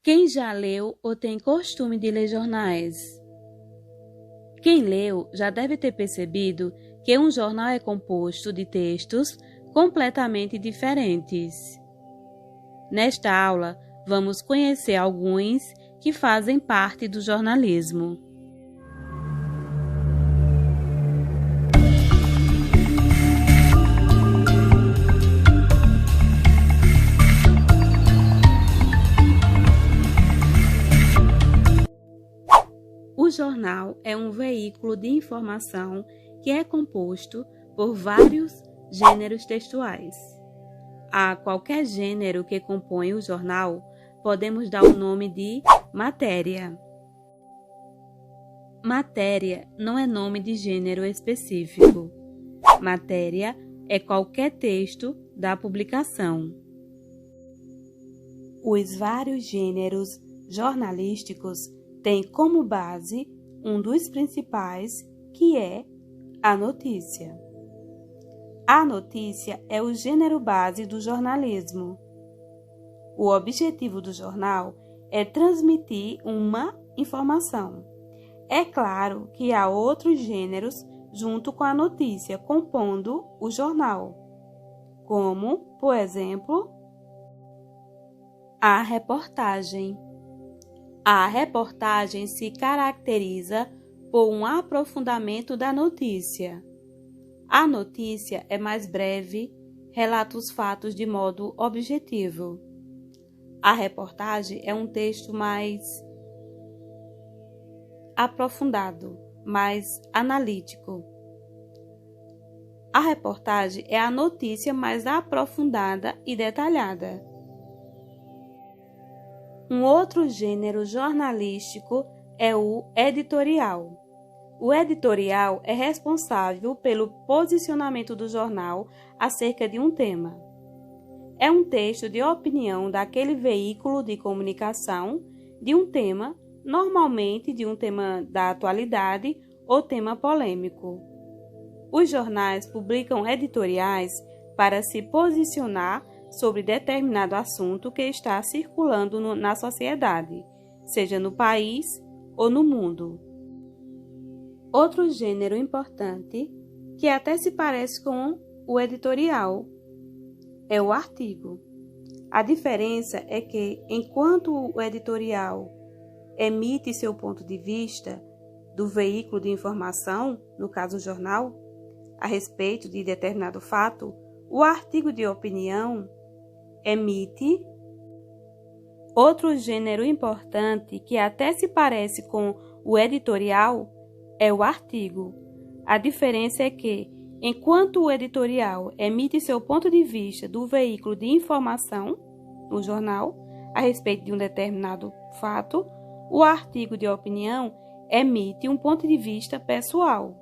Quem já leu ou tem costume de ler jornais? Quem leu já deve ter percebido que um jornal é composto de textos completamente diferentes. Nesta aula, vamos conhecer alguns que fazem parte do jornalismo. O jornal é um veículo de informação que é composto por vários gêneros textuais. A qualquer gênero que compõe o jornal, podemos dar o nome de matéria. Matéria não é nome de gênero específico. Matéria é qualquer texto da publicação. Os vários gêneros jornalísticos têm como base um dos principais, que é a notícia. A notícia é o gênero base do jornalismo. O objetivo do jornal é transmitir uma informação. É claro que há outros gêneros junto com a notícia compondo o jornal, como, por exemplo, a reportagem. A reportagem se caracteriza por um aprofundamento da notícia. A notícia é mais breve, relata os fatos de modo objetivo. A reportagem é um texto mais aprofundado, mais analítico. A reportagem é a notícia mais aprofundada e detalhada. Um outro gênero jornalístico é o editorial. O editorial é responsável pelo posicionamento do jornal acerca de um tema. É um texto de opinião daquele veículo de comunicação de um tema, normalmente de um tema da atualidade ou tema polêmico. Os jornais publicam editoriais para se posicionar sobre determinado assunto que está circulando na sociedade, seja no país ou no mundo. Outro gênero importante, que até se parece com o editorial, é o artigo. A diferença é que, enquanto o editorial emite seu ponto de vista do veículo de informação, no caso o jornal, a respeito de determinado fato, o artigo de opinião emite. Outro gênero importante, que até se parece com o editorial, é o artigo. A diferença é que, enquanto o editorial emite seu ponto de vista do veículo de informação, no jornal, a respeito de um determinado fato, o artigo de opinião emite um ponto de vista pessoal.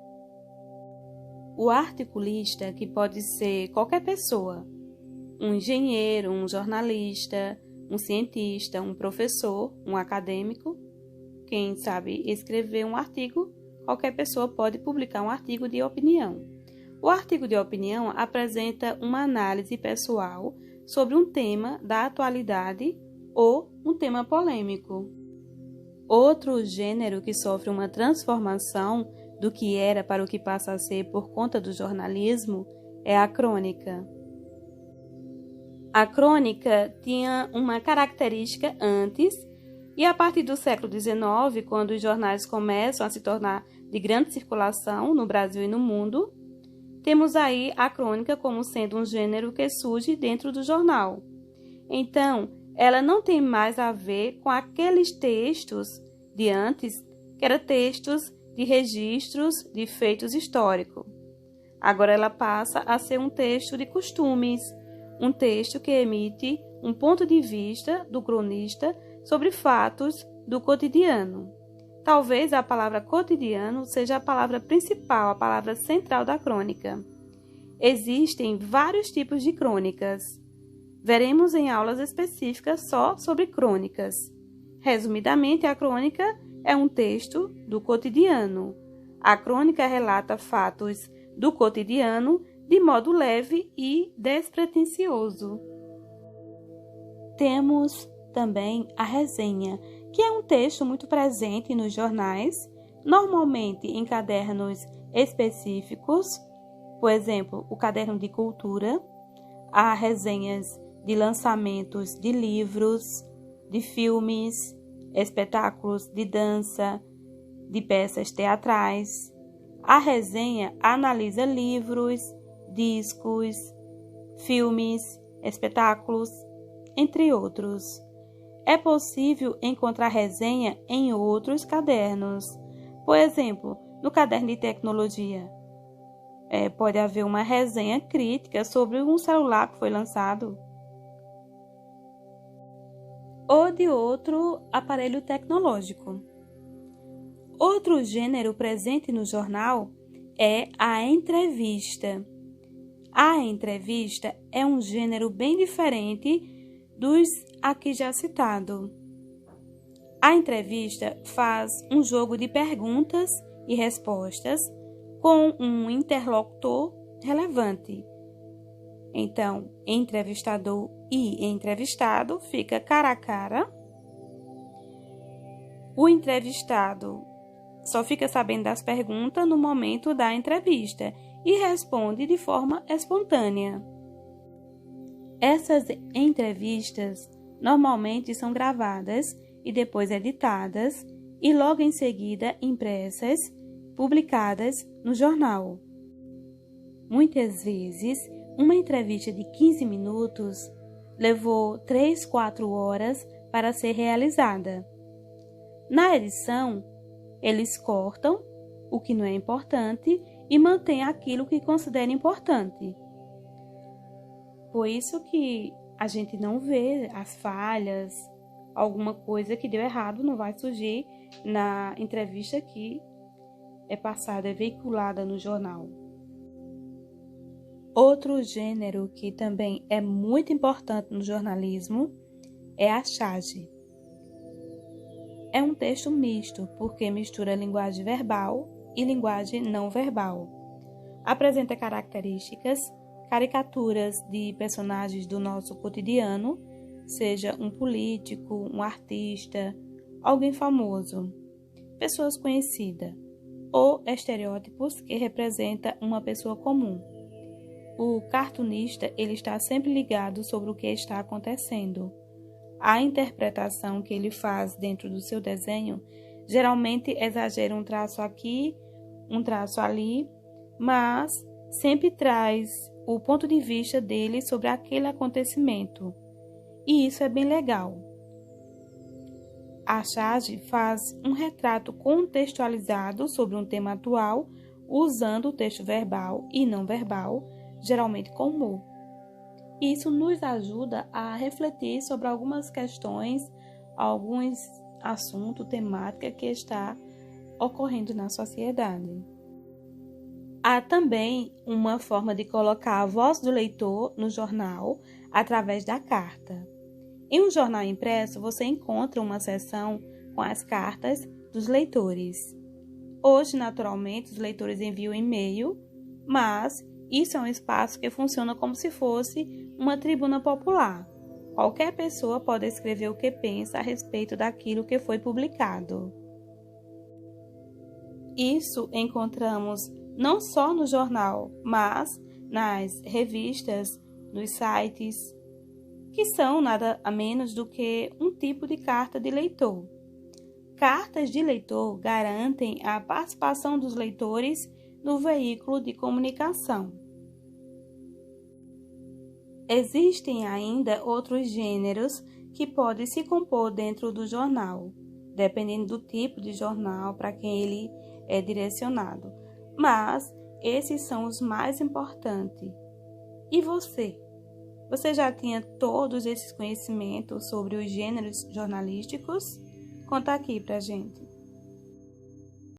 O articulista, que pode ser qualquer pessoa, um engenheiro, um jornalista, um cientista, um professor, um acadêmico, quem sabe escrever um artigo, qualquer pessoa pode publicar um artigo de opinião. O artigo de opinião apresenta uma análise pessoal sobre um tema da atualidade ou um tema polêmico. Outro gênero que sofre uma transformação do que era para o que passa a ser por conta do jornalismo é a crônica. A crônica tinha uma característica antes, e a partir do século XIX, quando os jornais começam a se tornar de grande circulação no Brasil e no mundo, temos aí a crônica como sendo um gênero que surge dentro do jornal. Então, ela não tem mais a ver com aqueles textos de antes, que eram textos de registros de feitos históricos. Agora ela passa a ser um texto de costumes, um texto que emite um ponto de vista do cronista sobre fatos do cotidiano. Talvez a palavra cotidiano seja a palavra principal, a palavra central da crônica. Existem vários tipos de crônicas. Veremos em aulas específicas só sobre crônicas. Resumidamente, a crônica é um texto do cotidiano. A crônica relata fatos do cotidiano de modo leve e despretensioso. Temos também a resenha, que é um texto muito presente nos jornais, normalmente em cadernos específicos, por exemplo, o caderno de cultura, há resenhas de lançamentos de livros, de filmes, espetáculos de dança, de peças teatrais. A resenha analisa livros, discos, filmes, espetáculos, entre outros. É possível encontrar resenha em outros cadernos. Por exemplo, no caderno de tecnologia, pode haver uma resenha crítica sobre um celular que foi lançado ou de outro aparelho tecnológico. Outro gênero presente no jornal é a entrevista. A entrevista é um gênero bem diferente dos aqui já citado. A entrevista faz um jogo de perguntas e respostas com um interlocutor relevante. Então, entrevistador e entrevistado fica cara a cara. O entrevistado só fica sabendo das perguntas no momento da entrevista e responde de forma espontânea. Essas entrevistas normalmente são gravadas e depois editadas e logo em seguida impressas, publicadas no jornal. Muitas vezes, uma entrevista de 15 minutos levou 3, 4 horas para ser realizada. Na edição, eles cortam o que não é importante e mantêm aquilo que considera importante. Por isso que a gente não vê as falhas, alguma coisa que deu errado não vai surgir na entrevista que é passada, é veiculada no jornal. Outro gênero que também é muito importante no jornalismo é a charge. É um texto misto, porque mistura linguagem verbal e linguagem não verbal. Apresenta características, caricaturas de personagens do nosso cotidiano, seja um político, um artista, alguém famoso, pessoas conhecidas, ou estereótipos que representam uma pessoa comum. O cartunista ele está sempre ligado sobre o que está acontecendo. A interpretação que ele faz dentro do seu desenho geralmente exagera um traço aqui, um traço ali, mas sempre traz o ponto de vista dele sobre aquele acontecimento. E isso é bem legal. A charge faz um retrato contextualizado sobre um tema atual, usando o texto verbal e não verbal, geralmente com humor. Isso nos ajuda a refletir sobre algumas questões, alguns assuntos, temática que está ocorrendo na sociedade. Há também uma forma de colocar a voz do leitor no jornal através da carta. Em um jornal impresso, você encontra uma seção com as cartas dos leitores. Hoje, naturalmente, os leitores enviam e-mail, mas isso é um espaço que funciona como se fosse uma tribuna popular. Qualquer pessoa pode escrever o que pensa a respeito daquilo que foi publicado. Isso encontramos não só no jornal, mas nas revistas, nos sites, que são nada a menos do que um tipo de carta de leitor. Cartas de leitor garantem a participação dos leitores no veículo de comunicação. Existem ainda outros gêneros que podem se compor dentro do jornal, dependendo do tipo de jornal para quem ele é direcionado. Mas esses são os mais importantes. E você? Você já tinha todos esses conhecimentos sobre os gêneros jornalísticos? Conta aqui pra gente.